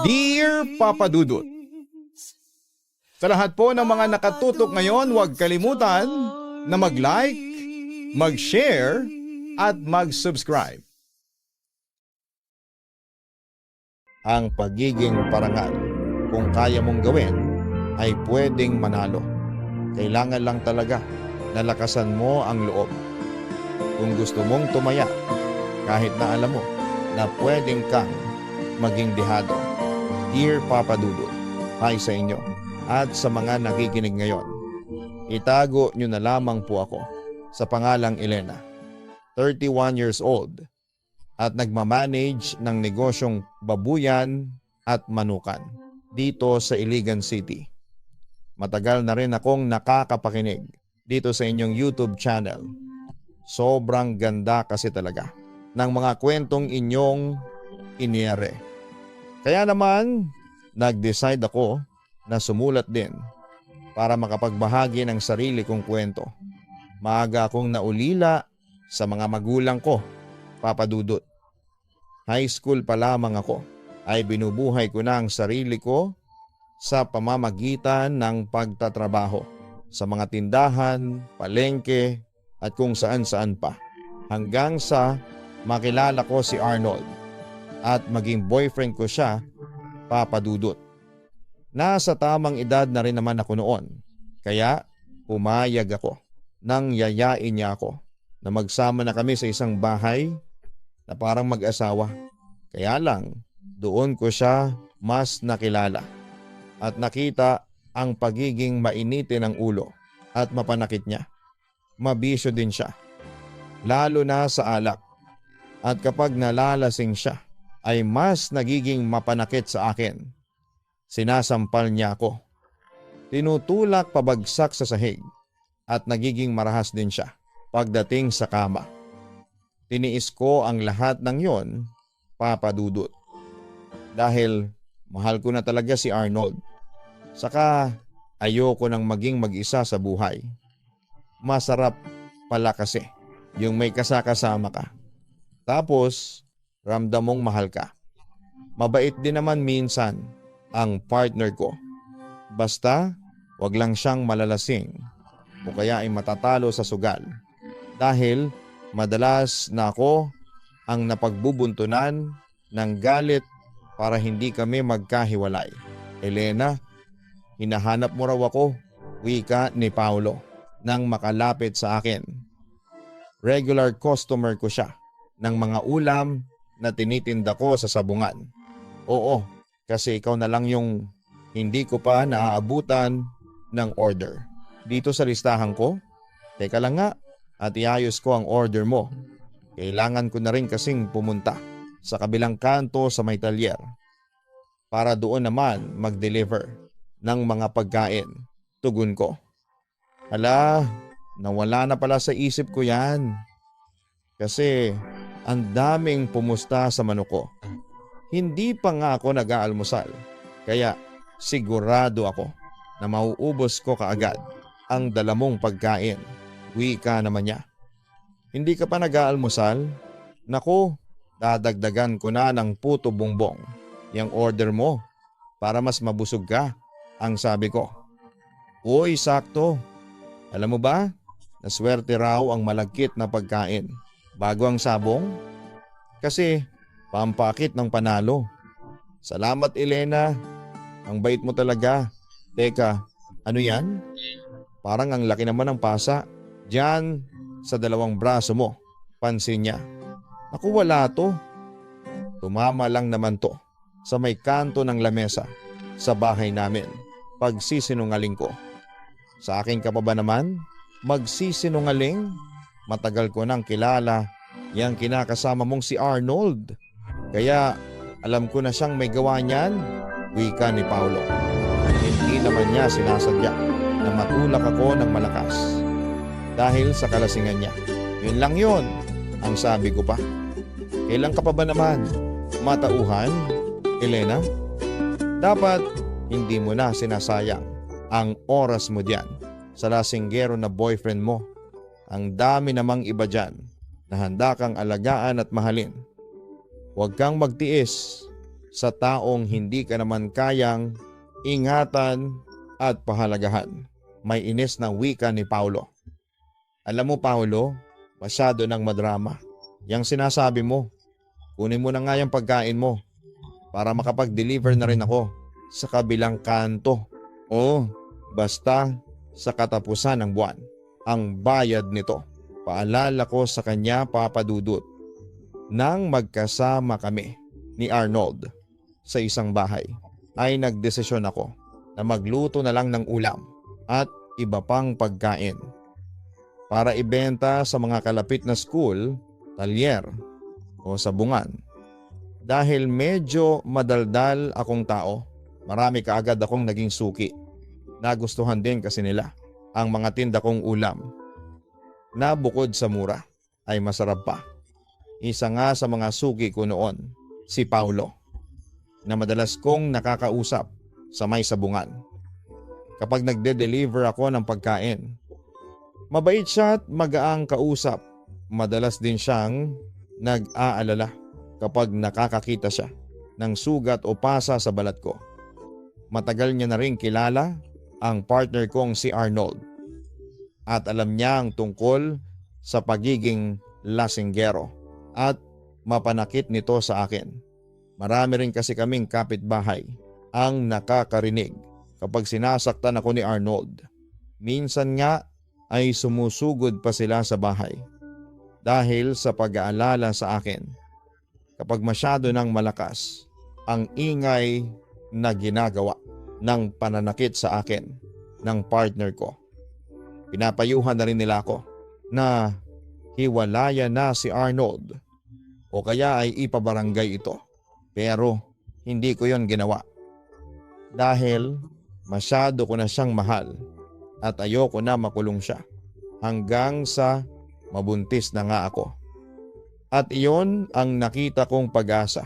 Dear Papa Dudut, sa lahat po ng mga nakatutok ngayon, huwag kalimutan na mag-like, mag-share, at mag-subscribe. Ang pagiging parangal, kung kaya mong gawin, ay pwedeng manalo. Kailangan lang talaga na lakasan mo ang loob. Kung gusto mong tumaya, kahit na alam mo na pwedeng kang maging dehado. Dear Papa Dudut, hi sa inyo at sa mga nakikinig ngayon. Itago nyo na lamang po ako sa pangalang Elena, 31 years old at nagmamanage ng negosyong babuyan at manukan dito sa Iligan City. Matagal na rin akong nakakapakinig dito sa inyong YouTube channel. Sobrang ganda kasi talaga ng mga kwentong inyong iniyere. Kaya naman, nag-decide ako na sumulat din para makapagbahagi ng sarili kong kwento. Maaga akong naulila sa mga magulang ko, Papa Dudut. High school pa lamang ako ay binubuhay ko na ang sarili ko sa pamamagitan ng pagtatrabaho sa mga tindahan, palengke at kung saan-saan pa. Hanggang sa makilala ko si Arnold at maging boyfriend ko siya, Papa Dudut. Nasa tamang edad na rin naman ako noon, kaya pumayag ako nang yayain niya ako na magsama na kami sa isang bahay na parang mag-asawa. Kaya lang, doon ko siya mas nakilala at nakita ang pagiging mainitin ng ulo at mapanakit niya. Mabisyo din siya, lalo na sa alak. At kapag nalalasing siya, ay mas nagiging mapanakit sa akin. Sinasampal niya ako. Tinutulak pabagsak sa sahig at nagiging marahas din siya pagdating sa kama. Tiniis ko ang lahat ng yon, Papa Dudut. Dahil mahal ko na talaga si Arnold. Saka ayoko nang maging mag-isa sa buhay. Masarap pala kasi yung may kasakasama ka. Tapos ramdam mong mahal ka. Mabait din naman minsan ang partner ko. Basta wag lang siyang malalasing o kaya ay matatalo sa sugal. Dahil madalas na ako ang napagbubuntunan ng galit para hindi kami magkahiwalay. Elena, hinahanap mo raw ako, wika ni Paulo nang makalapit sa akin. Regular customer ko siya ng mga ulam na tinitinda ko sa sabungan. Oo, kasi ikaw na lang yung hindi ko pa naaabutan ng order. Dito sa listahan ko, teka lang nga at iayos ko ang order mo. Kailangan ko na rin kasing pumunta sa kabilang kanto sa may talyer para doon naman mag-deliver ng mga pagkain. Tugon ko. Hala, nawala na pala sa isip ko yan. Kasi ang daming pumusta sa manok ko. Hindi pa nga ako nag-aalmusal. Kaya sigurado ako na mauubos ko kaagad ang dala mong pagkain. Wika naman niya. Hindi ka pa nag-aalmusal? Naku, dadagdagan ko na ng puto bongbong yung order mo para mas mabusog ka, ang sabi ko. Uy, sakto. Alam mo ba, naswerte raw ang malagkit na pagkain bago ang sabong? Kasi pampakit ng panalo. Salamat Elena, ang bait mo talaga. Teka, ano yan? Parang ang laki naman ng pasa. Diyan sa dalawang braso mo, pansin niya. Naku, wala to. Tumama lang naman to sa may kanto ng lamesa sa bahay namin. Pagsisinungaling ko. Sa akin ka pa ba naman? Magsisinungaling? Matagal ko nang kilala yang kinakasama mong si Arnold. Kaya alam ko na siyang may gawa niyan, wika ni Paulo. Hindi naman niya sinasadya na matulak ako ng malakas dahil sa kalasingan niya. Yun lang yun, ang sabi ko pa. Kailan ka pa ba naman matauhan, Elena? Dapat hindi mo na sinasayang ang oras mo diyan sa lasinggero na boyfriend mo. Ang dami namang iba dyan na handa kang alagaan at mahalin. Huwag kang magtiis. sa taong hindi ka naman kayang ingatan at pahalagahan. May inis na wika ni Paulo. Alam mo Paulo, masyado ng madrama. Yang sinasabi mo, kunin mo na nga yung pagkain mo para makapag-deliver na rin ako sa kabilang kanto. O basta sa katapusan ng buwan, ang bayad nito. Paalala ko sa kanya, Papa Dudut. Nang magkasama kami ni Arnold sa isang bahay, ay nagdesisyon ako na magluto na lang ng ulam at iba pang pagkain para ibenta sa mga kalapit na school, talyer o sabungan. Dahil medyo madaldal akong tao, marami kaagad akong naging suki. Nagustuhan din kasi nila ang mga tinda kong ulam na bukod sa mura ay masarap pa. Isa nga sa mga suki ko noon, si Paulo, na madalas kong nakakausap sa may sabungan. Kapag nagde-deliver ako ng pagkain, mabait siya at magaang kausap. Madalas din siyang nag-aalala kapag nakakakita siya ng sugat o pasa sa balat ko. Matagal niya na rin kilala ang partner kong si Arnold at alam niya ang tungkol sa pagiging lasinggero at mapanakit nito sa akin. Marami rin kasi kaming kapitbahay ang nakakarinig kapag sinasaktan ako ni Arnold. Minsan nga ay sumusugod pa sila sa bahay dahil sa pag-aalala sa akin. Kapag masyado nang malakas ang ingay na ginagawa ng pananakit sa akin ng partner ko, pinapayuhan na rin nila ako na hiwalayan na si Arnold o kaya ay ipabarangay ito. Pero hindi ko yon ginawa dahil masyado ko na siyang mahal at ayoko na makulong siya hanggang sa mabuntis na nga ako. At iyon ang nakita kong pag-asa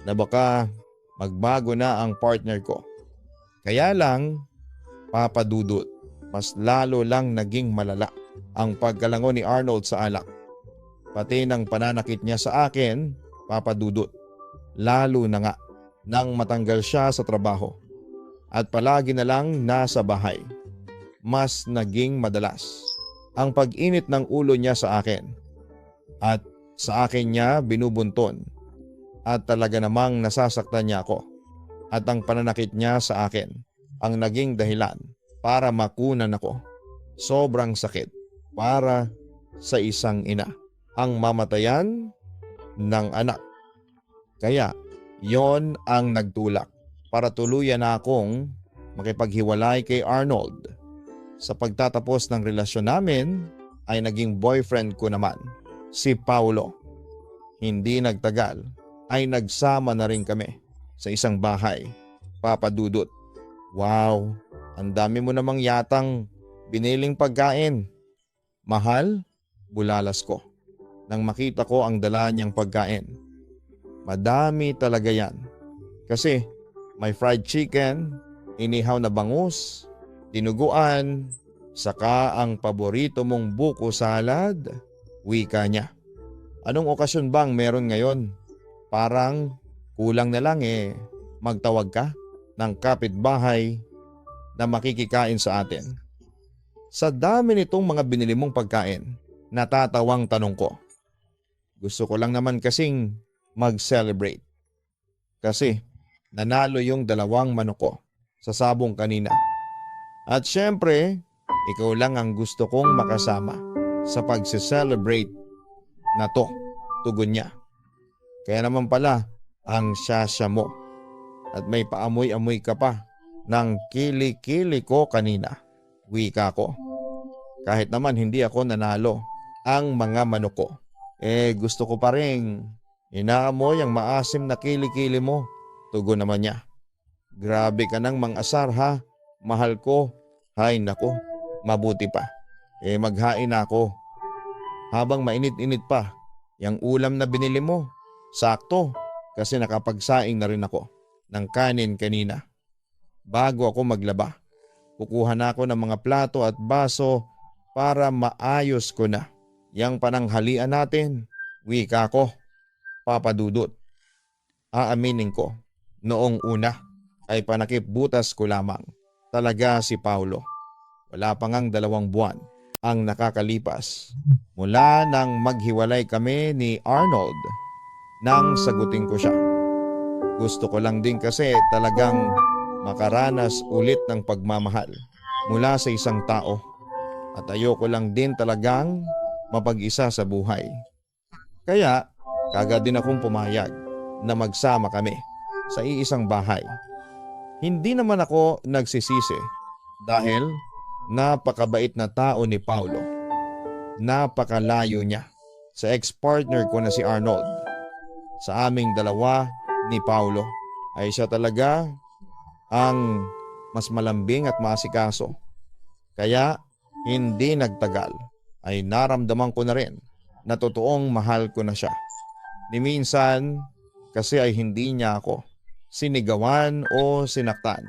na baka magbago na ang partner ko. Kaya lang, Papa Dudut, mas lalo lang naging malala ang pagkalango ni Arnold sa alak. Pati ng pananakit niya sa akin, Papa Dudut, lalo na nga nang matanggal siya sa trabaho at palagi na lang nasa bahay. Mas naging madalas ang pag-init ng ulo niya sa akin at sa akin niya binubunton at talaga namang nasasaktan niya ako at ang pananakit niya sa akin ang naging dahilan para makunan ako. Sobrang sakit para sa isang ina ang mamatayan ng anak. Kaya yon ang nagtulak para tuluyan na akong makipaghiwalay kay Arnold. Sa pagtatapos ng relasyon namin ay naging boyfriend ko naman si Paulo. Hindi nagtagal ay nagsama na rin kami sa isang bahay. Papa Dudut, wow, ang dami mo namang yatang biniling pagkain. Mahal, bulalas ko nang makita ko ang dala niyang pagkain. Madami talaga yan. Kasi may fried chicken, inihaw na bangus, dinuguan, saka ang paborito mong buko salad. Wika niya. Anong okasyon bang meron ngayon? Parang kulang na lang magtawag ka ng kapitbahay na makikikain sa atin. Sa dami nitong mga binili mong pagkain, natatawang tanong ko. Gusto ko lang naman kasing mag-celebrate. Kasi nanalo yung 2 manok ko sa sabong kanina. At syempre, ikaw lang ang gusto kong makasama sa pag-celebrate na to, tugon niya. Kaya naman pala, ang sasya mo. At may paamoy-amoy ka pa ng kili-kili ko kanina. Wika ko. Kahit naman hindi ako nanalo ang mga manok ko, gusto ko pa rin inaamoy ang maasim na kili-kili mo. Tugon naman niya. Grabe ka nang mang-asar ha, mahal ko. Hay nako, mabuti pa. Maghain na ako. Habang mainit-init pa, yung ulam na binili mo, sakto kasi nakapagsaing na rin ako ng kanin kanina. Bago ako maglaba, kukuha na ako ng mga plato at baso para maayos ko na yang pananghalian natin. Wika ko, Papa Dudut. Aaminin ko Noong una ay panakip butas ko lamang talaga si Paulo. Wala pa ngang 2 buwan ang nakakalipas mula nang maghiwalay kami ni Arnold nang sagutin ko siya. Gusto ko lang din kasi talagang makaranas ulit ng pagmamahal mula sa isang tao at ayoko lang din talagang mapag-isa sa buhay. Kaya kagad din akong pumayag na magsama kami sa iisang bahay. Hindi naman ako nagsisisi dahil napakabait na tao ni Paulo. Napakalayo niya sa ex-partner ko na si Arnold. Sa aming dalawa ni Paulo ay siya talaga ang mas malambing at masikaso. Kaya hindi nagtagal ay naramdaman ko na rin na totoong mahal ko na siya. Ni minsan kasi ay hindi niya ako sinigawan o sinaktan.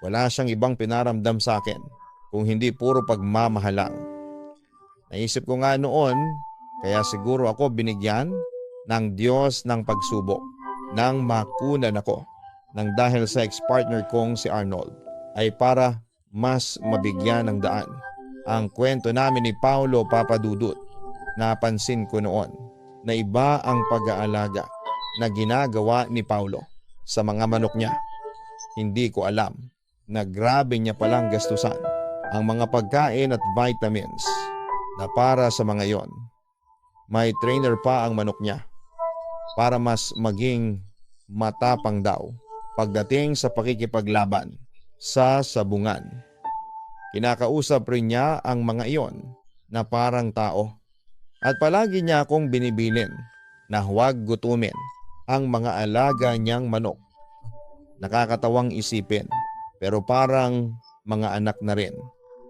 Wala siyang ibang pinaramdam sa akin kung hindi puro pagmamahal lang. Naisip ko nga noon kaya siguro ako binigyan ng Diyos ng pagsubok nang makunan ako nang dahil sa ex-partner kong si Arnold ay para mas mabigyan ng daan ang kwento namin ni Paulo Papadudut. Napansin ko noon na iba ang pag-aalaga na ginagawa ni Paulo sa mga manok niya. Hindi ko alam na grabe niya palang gastusan ang mga pagkain at vitamins na para sa mga yon. May trainer pa ang manok niya para mas maging matapang daw pagdating sa pakikipaglaban sa sabungan. Kinakausap rin niya ang mga iyon na parang tao at palagi niya akong binibilin na huwag gutumin ang mga alaga niyang manok. Nakakatawang isipin pero parang mga anak na rin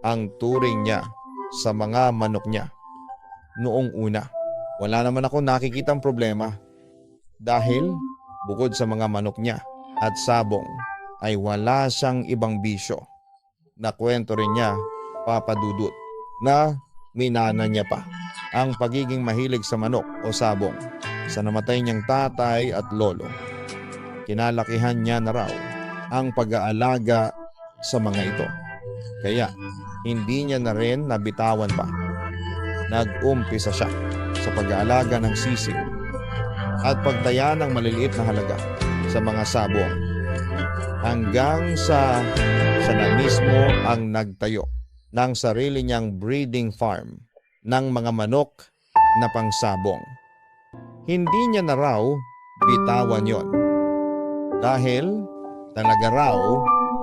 ang turing niya sa mga manok niya. Noong una, wala naman ako nakikitang problema dahil bukod sa mga manok niya at sabong ay wala siyang ibang bisyo. Nakwento rin niya, Papadudut, na minana niya pa ang pagiging mahilig sa manok o sabong sa namatay niyang tatay at lolo. Kinalakihan niya na raw ang pag-aalaga sa mga ito. Kaya hindi niya na rin nabitawan pa. Nag-umpisa siya sa pag-aalaga ng sisig at pagtaya ng maliliit na halaga sa mga sabong hanggang sa siya na mismo ang nagtayo ng sarili niyang breeding farm ng mga manok na pangsabong. Hindi niya na raw bitawan yon dahil talaga raw,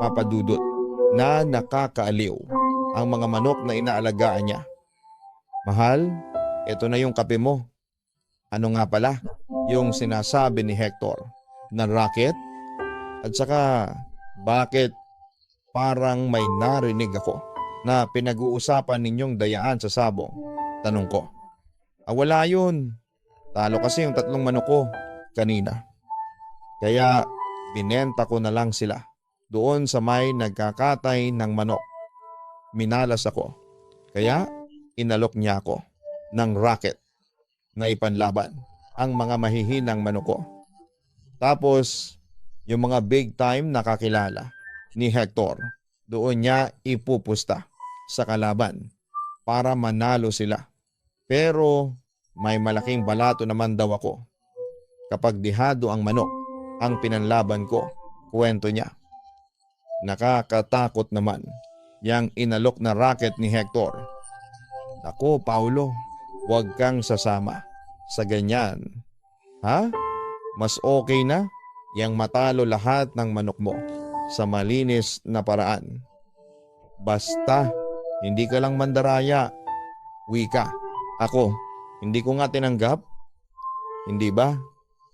Papadudut, na nakakaaliw ang mga manok na inaalagaan niya. Mahal, ito na yung kape mo. Ano nga pala yung sinasabi ni Hector na racket? At saka bakit parang may narinig ako na pinag-uusapan ninyong dayaan sa sabong? Tanong ko. Wala yun. Talo kasi yung 3 manok ko kanina. Kaya binenta ko na lang sila doon sa may nagkakatay ng manok. Minalas ako. Kaya inalok niya ako ng racket na ipanlaban ang mga mahihinang manok ko. Tapos yung mga big time na kakilala ni Hector, doon niya ipupusta sa kalaban para manalo sila. Pero may malaking balato naman daw ako kapag dihado ang manok ang pinanlaban ko, kwento niya. Nakakatakot naman yang inalok na racket ni Hector. Ako, Paulo, huwag kang sasama sa ganyan. Ha? Mas okay na yang matalo lahat ng manok mo sa malinis na paraan. Basta, hindi ka lang mandaraya. Wika, ako, hindi ko nga tinanggap. Hindi ba?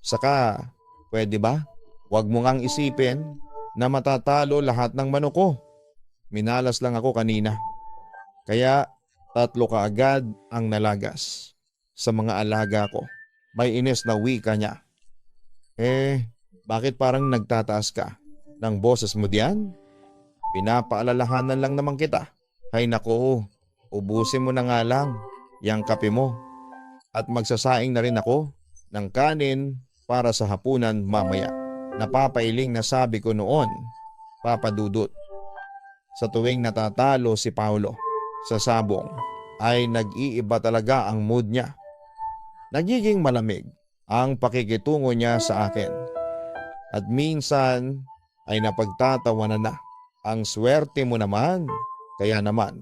Saka, pwede ba? Huwag mo ngang isipin na matatalo lahat ng manok ko. Minalas lang ako kanina. Kaya 3 kaagad ang nalagas sa mga alaga ko. May inis na wika niya. Bakit parang nagtataas ka ng boses mo diyan? Pinapaalalahanan lang naman kita. Hay nako, ubusin mo na nga lang yang kape mo. At magsasaing na rin ako ng kanin para sa hapunan mamaya. napapailing na sabi ko noon, Papa Dudut. Sa tuwing natatalo si Paulo sa sabong ay nag-iiba talaga ang mood niya. Nagiging malamig ang pakikitungo niya sa akin. At minsan ay napagtatawanan na. Ang swerte mo naman. Kaya naman,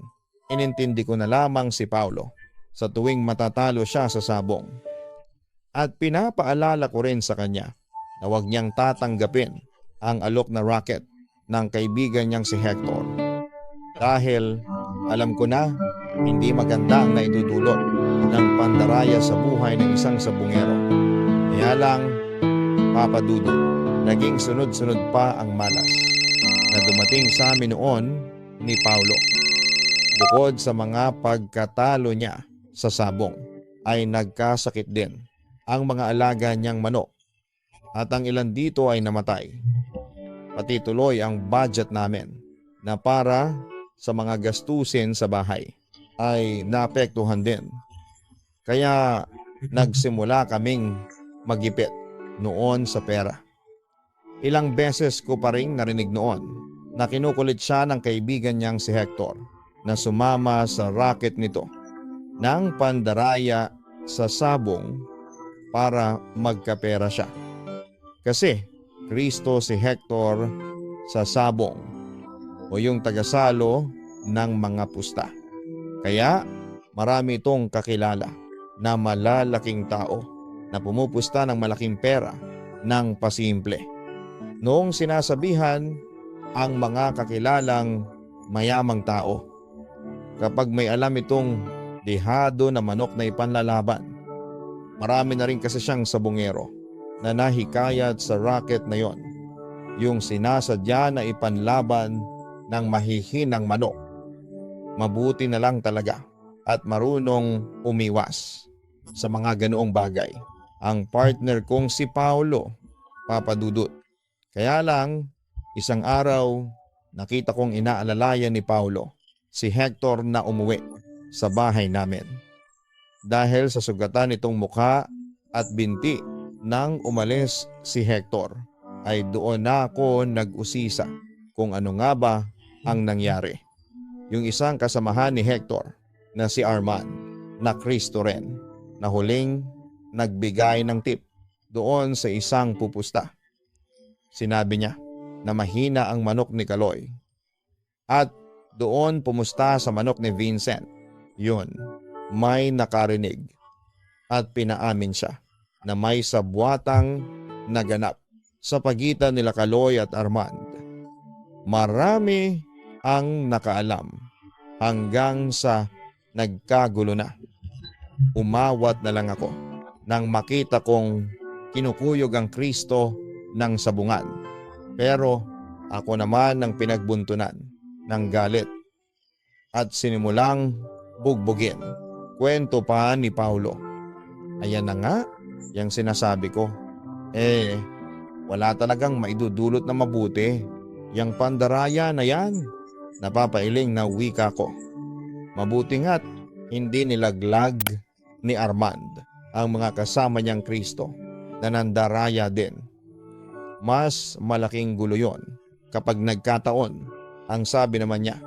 inintindi ko na lamang si Paulo sa tuwing matatalo siya sa sabong. At pinapaalala ko rin sa kanya na huwag niyang tatanggapin ang alok na racket ng kaibigan niyang si Hector. Dahil alam ko na hindi maganda ang naidudulot ng pandaraya sa buhay ng isang sabungero. Kaya lang, Papa Dudut, naging sunod-sunod pa ang malas na dumating sa amin noon ni Paulo. Bukod sa mga pagkatalo niya sa sabong, ay nagkasakit din ang mga alaga niyang manok at ang ilan dito ay namatay. Pati tuloy ang budget namin na para sa mga gastusin sa bahay ay naapektuhan din. Kaya nagsimula kaming magipit noon sa pera. Ilang beses ko pa rin narinig noon na kinukulit siya ng kaibigan niyang si Hector na sumama sa racket nito ng pandaraya sa sabong para magkapera siya. Kasi Kristo si Hector sa sabong o yung tagasalo ng mga pusta. Kaya marami itong kakilala na malalaking tao na pumupusta ng malaking pera ng pasimple. Noong sinasabihan ang mga kakilalang mayamang tao, kapag may alam itong dehado na manok na ipanlalaban, marami na rin kasi siyang sabungero na nahikayat sa racket na yon, yung sinasadya na ipanlaban ng mahihinang manok. Mabuti na lang talaga at marunong umiwas sa mga ganoong bagay ang partner kong si Paulo, Papa Dudut. Kaya lang, isang araw nakita kong inaalalayan ni Paulo si Hector na umuwi sa bahay namin. Dahil sa sugatan nitong mukha at binti nang umalis si Hector, ay doon na ako nag-usisa kung ano nga ba ang nangyari. Yung isang kasamahan ni Hector na si Arman na Kristo rin na huling nagbigay ng tip doon sa isang pupusta. Sinabi niya na mahina ang manok ni Kaloy at doon pumusta sa manok ni Vincent. Yun, may nakarinig at pinaamin siya na may sabwatang naganap sa pagitan nila Kaloy at Armand. Marami ang nakaalam hanggang sa nagkagulo na. Umawat na lang ako nang makita kong kinukuyog ang Kristo ng sabungan. Pero ako naman ang pinagbuntunan ng galit at sinimulang bugbugin. Kwento pa ni Paulo. Ayan na nga, yung sinasabi ko. Wala talagang maidudulot na mabuti. Yang pandaraya na yan, napapailing na wika ko. Mabuti nga't hindi nilaglag ni Armand ang mga kasama niyang Kristo na nandaraya din. Mas malaking gulo yon kapag nagkataon. Ang sabi naman niya,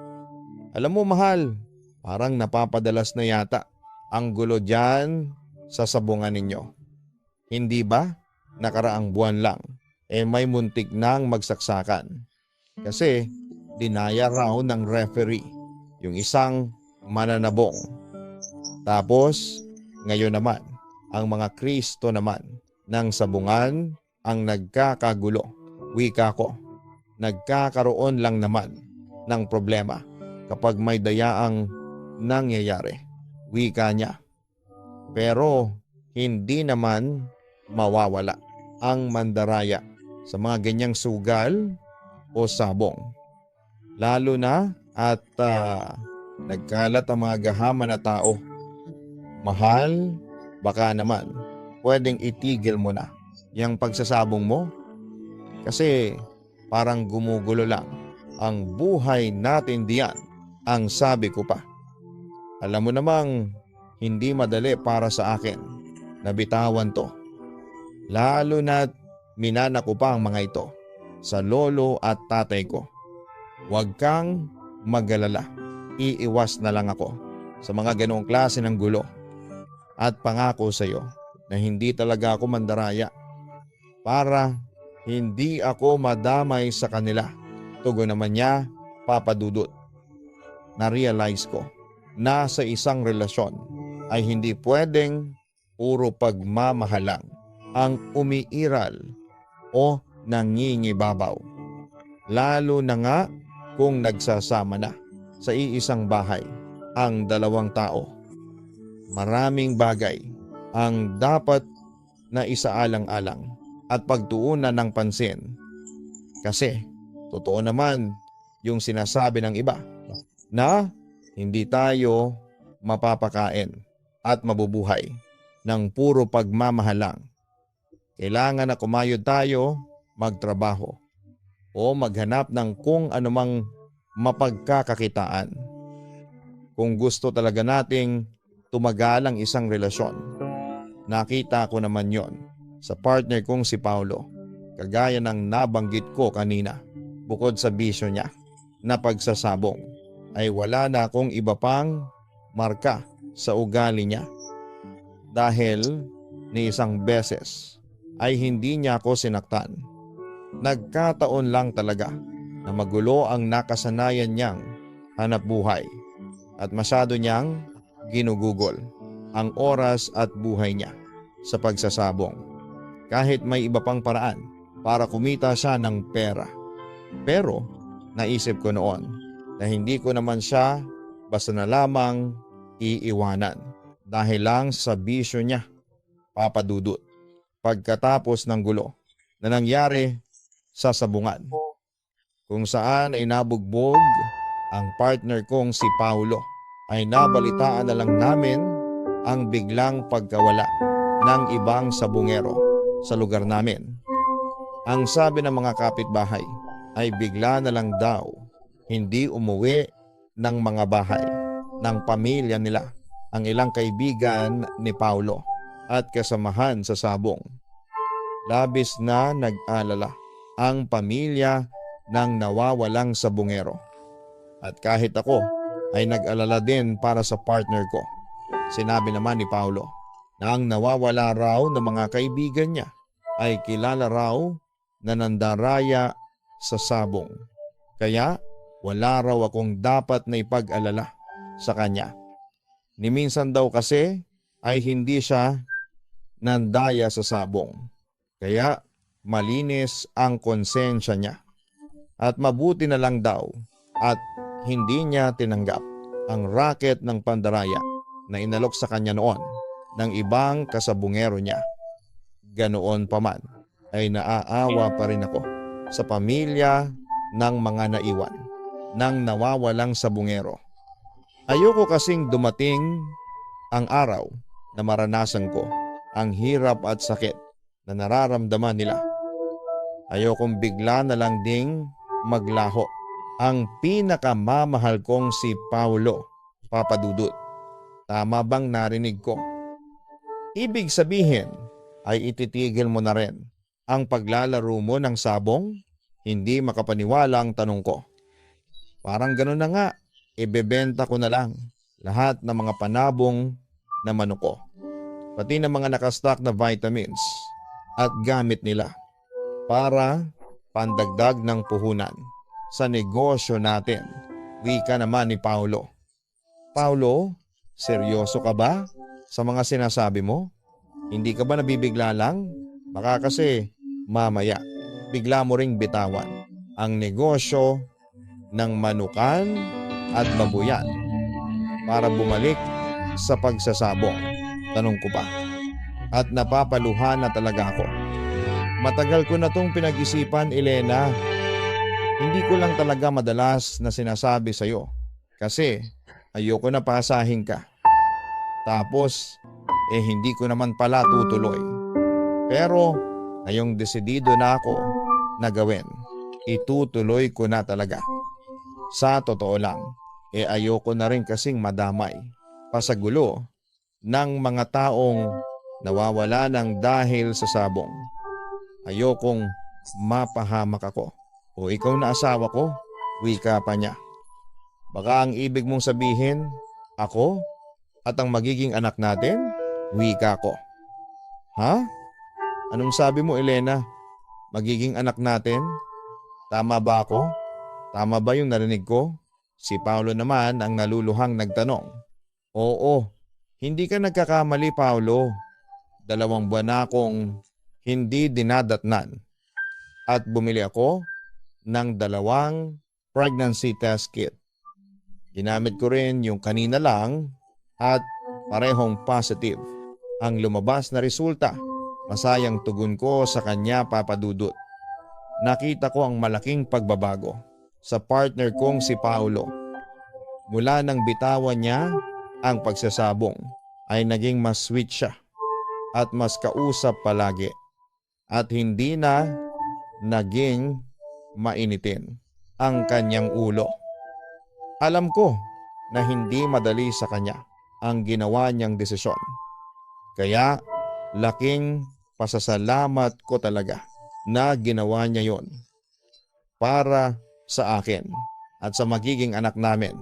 alam mo mahal, parang napapadalas na yata ang gulo dyan sa sabungan ninyo. Hindi ba? Nakaraang buwan lang, may muntik nang magsaksakan. Kasi dinaya raw ng referee yung isang mananabong. Tapos ngayon naman, ang mga Kristo naman ng sabungan ang nagkakagulo. Wika ko, nagkakaroon lang naman ng problema kapag may dayaang nangyayari. Wika niya. Pero hindi naman mawawala ang mandaraya sa mga ganyang sugal o sabong. Lalo na at nagkalat ang mga gahaman na tao. Mahal, baka naman pwedeng itigil mo na yung pagsasabong mo. Kasi parang gumugulo lang ang buhay natin diyan, ang sabi ko pa. Alam mo namang hindi madali para sa akin na bitawan to. Lalo na minana ko pa ang mga ito sa lolo at tatay ko. Huwag kang mag-alala. Iiwas na lang ako sa mga ganoong klase ng gulo. At pangako sa iyo na hindi talaga ako mandaraya para hindi ako madamay sa kanila. Tugon naman niya, Papa Dudut. Na-realize ko na sa isang relasyon ay hindi pwedeng puro pagmamahalang ang umiiral o nangingibabaw. Lalo na nga kung nagsasama na sa iisang bahay ang dalawang tao. Maraming bagay ang dapat na isaalang-alang at pagtuunan ng pansin. Kasi totoo naman yung sinasabi ng iba na hindi tayo mapapakain at mabubuhay ng puro pagmamahalang. Kailangan na kumayod tayo, magtrabaho o maghanap ng kung anumang mapagkakakitaan. Kung gusto talaga nating tumagal ang isang relasyon. Nakita ko naman yon sa partner kong si Paulo, kagaya ng nabanggit ko kanina. Bukod sa bisyo niya na pagsasabong, ay wala na akong iba pang marka sa ugali niya. Dahil ni isang beses ay hindi niya ako sinaktan. Nagkataon lang talaga na magulo ang nakasanayan niyang hanap buhay at masyado niyang ginugugol ang oras at buhay niya sa pagsasabong. Kahit may iba pang paraan para kumita siya ng pera. Pero naisip ko noon na hindi ko naman siya basta na lamang iiwanan dahil lang sa bisyo niya, Papa Dudut. Pagkatapos ng gulo na nangyari sa sabungan, kung saan ay nabugbog ang partner kong si Paulo, ay nabalitaan na lang namin ang biglang pagkawala ng ibang sabungero sa lugar namin. Ang sabi ng mga kapitbahay ay bigla na lang daw hindi umuwi ng mga bahay ng pamilya nila ang ilang kaibigan ni Paulo at kasamahan sa sabong. Labis na nag-alala ang pamilya ng nawawalang sabungero. At kahit ako ay nag-alala din para sa partner ko. Sinabi naman ni Paulo na ang nawawala raw ng mga kaibigan niya ay kilala raw na nandaraya sa sabong. Kaya wala raw akong dapat na ipag-alala sa kanya. Ni minsan daw kasi ay hindi siya nandaya sa sabong. Kaya malinis ang konsensya niya. At mabuti na lang daw at hindi niya tinanggap ang racket ng pandaraya na inalok sa kanya noon ng ibang kasabungero niya. Ganoon pa man ay naaawa pa rin ako sa pamilya ng mga naiwan ng nawawalang sabungero. Ayoko kasing dumating ang araw na maranasan ko ang hirap at sakit na nararamdaman nila. Ayokong bigla na lang ding maglaho ang pinakamamahal kong si Paulo, Papa Dudut. Tama bang narinig ko? Ibig sabihin ay ititigil mo na rin ang paglalaro mo ng sabong? Hindi makapaniwala ang tanong ko. Parang gano'n na nga, ibebenta ko na lang lahat ng mga panabong na manok ko. Pati ng mga nakastock na vitamins at gamit nila para pandagdag ng puhunan sa negosyo natin. Wika naman ni Paulo. Paulo, seryoso ka ba sa mga sinasabi mo? Hindi ka ba nabibigla lang? Baka kasi mamaya bigla mo ring bitawan ang negosyo ng manukan at babuyan para bumalik sa pagsasabong. Tanong ko pa. At napapaluha na talaga ako. Matagal ko na tong pinag-isipan, Elena. Hindi ko lang talaga madalas na sinasabi sa'yo kasi ayoko na pasahin ka. Tapos, hindi ko naman pala tutuloy. Pero, ngayong desidido na ako na gawin, itutuloy ko na talaga. Sa totoo lang, ayoko na rin kasing madamay pa sa gulo ng mga taong nawawala ng dahil sa sabong. Ayokong mapahamak ako. O ikaw na asawa ko, wika pa niya. Baka ang ibig mong sabihin, ako at ang magiging anak natin, wika ko. Ha? Anong sabi mo, Elena? Magiging anak natin? Tama ba ako? Tama ba yung narinig ko? Si Paolo naman ang naluluhang nagtanong. Oo, hindi ka nagkakamali, Paolo. 2 buwan na akong hindi dinadatnan. At bumili ako ng 2 pregnancy test kit. Ginamit ko rin yung kanina lang at parehong positive. Ang lumabas na resulta, masayang tugon ko sa kanya, Papa Dudut. Nakita ko ang malaking pagbabago sa partner kong si Paolo. Mula nang bitawan niya ang pagsasabong ay naging mas sweet siya at mas kausap palagi at hindi na naging mainitin ang kanyang ulo. Alam ko na hindi madali sa kanya ang ginawa niyang desisyon. Kaya laking pasasalamat ko talaga na ginawa niya yon para sa akin at sa magiging anak namin.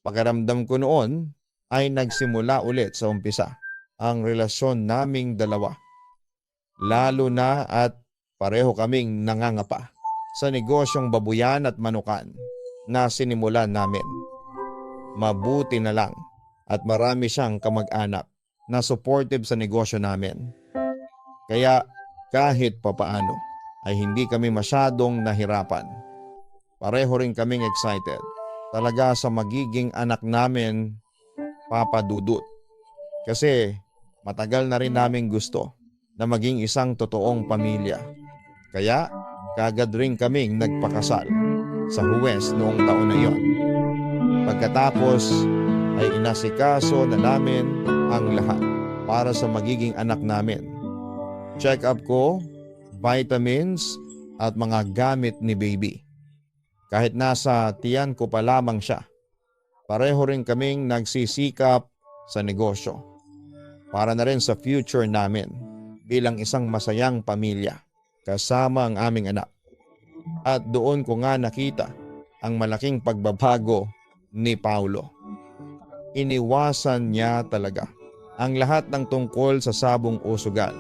Pakiramdam ko noon ay nagsimula ulit sa umpisa ang relasyon naming dalawa. Lalo na at pareho kaming nangangapa sa negosyong babuyan at manukan na sinimulan namin. Mabuti na lang at marami siyang kamag-anak na supportive sa negosyo namin. Kaya kahit papaano ay hindi kami masyadong nahirapan. Pareho rin kaming excited talaga sa magiging anak namin, Papa Dudut. Kasi matagal na rin namin gusto na maging isang totoong pamilya. Kaya kagad rin kaming nagpakasal sa Huwes noong taon na iyon. Pagkatapos ay inasikaso na namin ang lahat para sa magiging anak namin. Check up ko, vitamins at mga gamit ni baby. Kahit nasa tiyan ko pa lamang siya, pareho rin kaming nagsisikap sa negosyo. Para na rin sa future namin bilang isang masayang pamilya kasama ang aming anak. At doon ko nga nakita ang malaking pagbabago ni Paolo. Iniwasan niya talaga ang lahat ng tungkol sa sabong o sugal.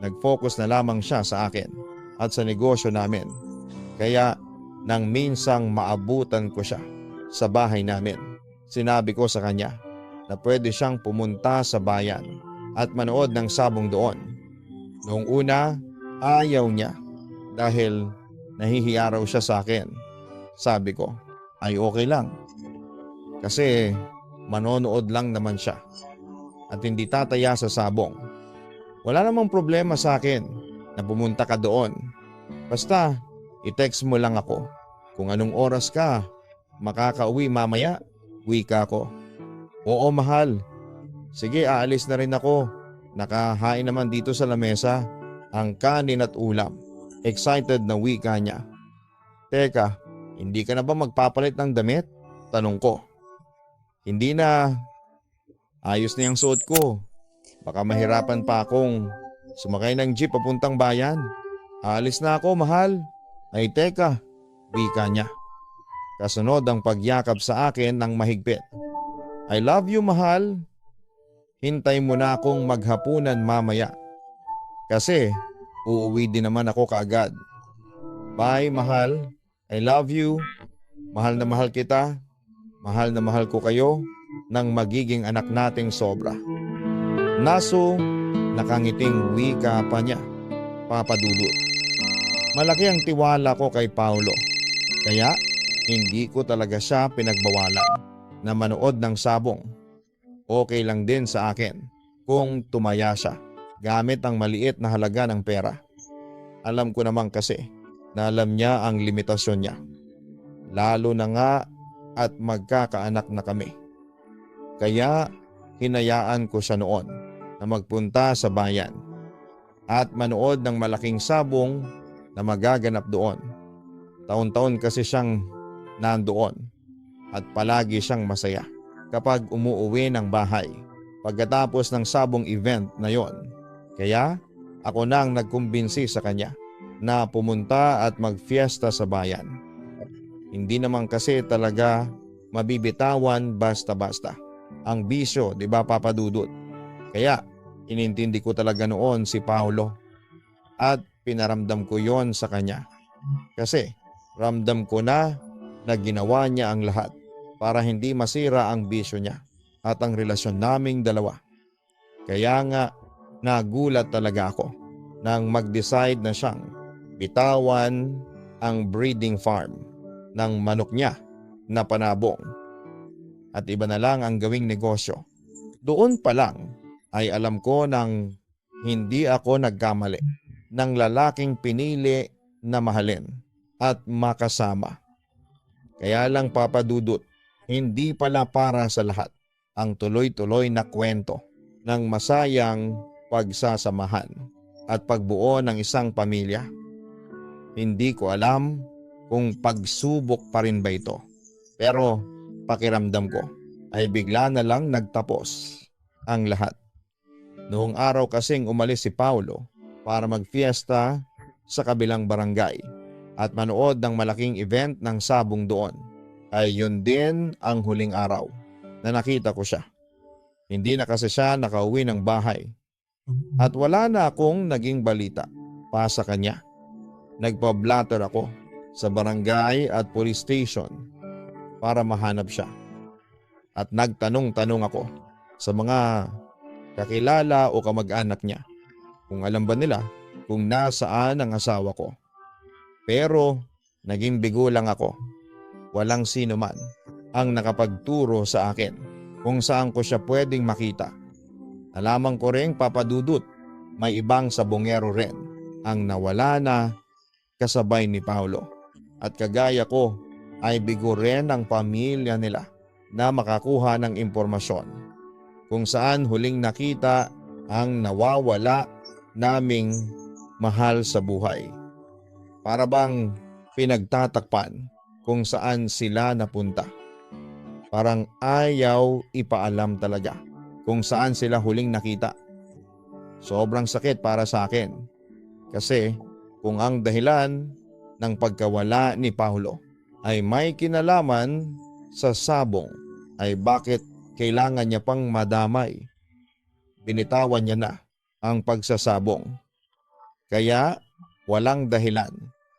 Nag-focus na lamang siya sa akin at sa negosyo namin. Kaya nang minsang maabutan ko siya sa bahay namin, sinabi ko sa kanya na pwede siyang pumunta sa bayan at manood ng sabong doon. Noong una, ayaw niya dahil nahihiya raw siya sa akin. Sabi ko, ay okay lang. Kasi manonood lang naman siya at hindi tataya sa sabong. Wala namang problema sa akin na pumunta ka doon. Basta i-text mo lang ako kung anong oras ka makakauwi mamaya, wika ko. Oo mahal. Sige, aalis na rin ako. Nakahain naman dito sa lamesa ang kanin at ulam. Excited na wika niya. Teka, hindi ka na ba magpapalit ng damit? Tanong ko. Hindi na. Ayos na yung suot ko. Baka mahirapan pa akong sumakay ng jeep papuntang bayan. Aalis na ako mahal. Ay teka, wika niya. Kasunod ang pagyakap sa akin ng mahigpit. I love you mahal. Hintay mo na akong maghapunan mamaya. Kasi uuwi din naman ako kaagad. Bye mahal. I love you. Mahal na mahal kita. Mahal na mahal ko kayo ng magiging anak nating sobra. Naso nakangiting wika pa niya, Papa Dudut. Malaki ang tiwala ko kay Paolo. Kaya hindi ko talaga siya pinagbawalan na manood ng sabong. Okay lang din sa akin kung tumaya siya gamit ang maliit na halaga ng pera. Alam ko naman kasi na alam niya ang limitasyon niya. Lalo na nga at magkakaanak na kami. Kaya hinayaan ko siya noon na magpunta sa bayan at manood ng malaking sabong na magaganap doon. Taon-taon kasi siyang nandoon at palagi siyang masaya kapag umuuwi ng bahay pagkatapos ng sabong event na yon. Kaya Ako na ang nagkumbinsi sa kanya na pumunta at magfiesta sa bayan. Hindi naman kasi talaga mabibitawan basta-basta ang bisyo, di ba Papa Dudut? Kaya inintindi ko talaga noon si Paolo at pinaramdam ko yon sa kanya. Kasi ramdam ko na ginawa niya ang lahat para hindi masira ang bisyo niya at ang relasyon naming dalawa. Kaya nga nagulat talaga ako nang mag-decide na siyang bitawan ang breeding farm ng manok niya na panabong at iba na lang ang gawing negosyo. Doon pa lang ay alam ko nang hindi ako nagkamali ng lalaking pinili na mahalin at makasama. Kaya lang Papa Dudut, hindi pala para sa lahat ang tuloy-tuloy na kwento ng masayang pagsasamahan at pagbuo ng isang pamilya. Hindi ko alam kung pagsubok pa rin ba ito. Pero pakiramdam ko ay bigla na lang nagtapos ang lahat. Noong araw kasing umalis si Paulo para magfiesta sa kabilang barangay at manood ng malaking event ng sabong doon, ay yun din ang huling araw na nakita ko siya. Hindi na kasi siya nakauwi ng bahay at wala na akong naging balita pa sa kanya. Nagpa-blatter ako sa barangay at police station para mahanap siya. At nagtanong-tanong ako sa mga kakilala o kamag-anak niya kung alam ba nila kung nasaan ang asawa ko. Pero naging bigo lang ako. Walang sino man ang nakapagturo sa akin kung saan ko siya pwedeng makita. Nalaman ko rin Papa Dudut, may ibang sabongero rin ang nawala na kasabay ni Paulo. At kagaya ko ay bigo rin ang pamilya nila na makakuha ng impormasyon kung saan huling nakita ang nawawala naming mahal sa buhay. Para bang pinagtatakpan kung saan sila napunta. Parang ayaw ipaalam talaga kung saan sila huling nakita. Sobrang sakit para sa akin kasi kung ang dahilan ng pagkawala ni Paulo ay may kinalaman sa sabong, ay bakit kailangan niya pang madamay? Binitawan niya na ang pagsasabong. Kaya walang dahilan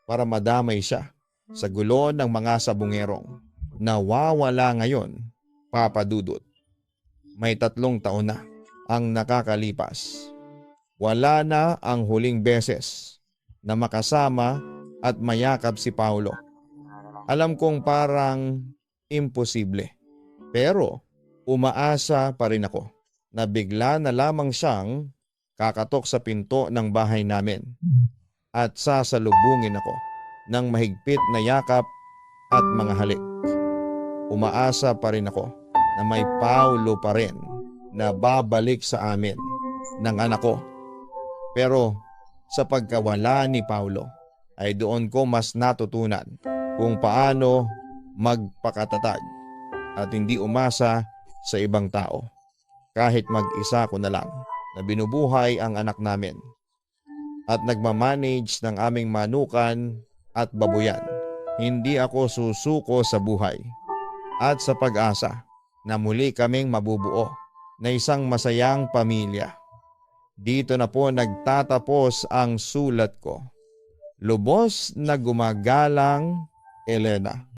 para madamay siya sa gulo ng mga sabongerong nawawala ngayon, Papa Dudut. May 3 taon na ang nakakalipas. Wala na ang huling beses na makasama at mayakap si Paulo. Alam kong parang imposible, pero umaasa pa rin ako na bigla na lamang siyang kakatok sa pinto ng bahay namin at sasalubungin ako ng mahigpit na yakap at mga halik. Umaasa pa rin ako na may Paulo pa rin na babalik sa amin ng anak ko. Pero sa pagkawala ni Paulo ay doon ko mas natutunan kung paano magpakatatag at hindi umasa sa ibang tao. Kahit mag-isa ko na lang na binubuhay ang anak namin at nagmamanage ng aming manukan at babuyan. Hindi ako susuko sa buhay at sa pag-asa na muli kaming mabubuo na isang masayang pamilya. Dito na po nagtatapos ang sulat ko. Lubos na gumagalang, Elena.